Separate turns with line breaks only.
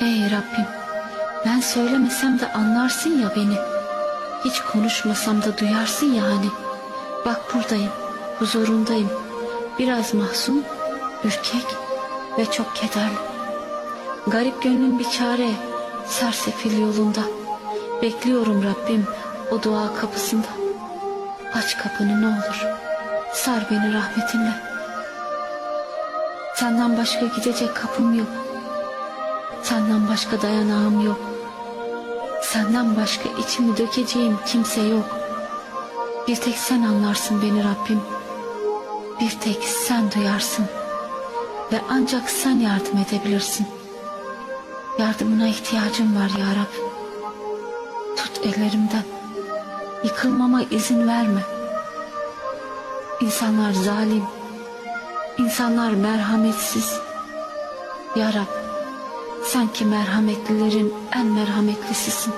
Ey Rabbim, ben söylemesem de anlarsın ya beni. Hiç konuşmasam da duyarsın ya hani. Bak buradayım, huzurundayım. Biraz mahzun, ürkek ve çok kederli. Garip gönlüm bir çare, sersefil yolunda. Bekliyorum Rabbim o dua kapısında. Aç kapını ne olur, sar beni rahmetinle. Senden başka gidecek kapım yok. Senden başka dayanağım yok. Senden başka içimi dökeceğim kimse yok. Bir tek sen anlarsın beni Rabbim. Bir tek sen duyarsın. Ve ancak sen yardım edebilirsin. Yardımına ihtiyacım var ya Rab. Tut ellerimden. Yıkılmama izin verme. İnsanlar zalim. İnsanlar merhametsiz. Ya Rab, sen ki merhametlilerin en merhametlisisin.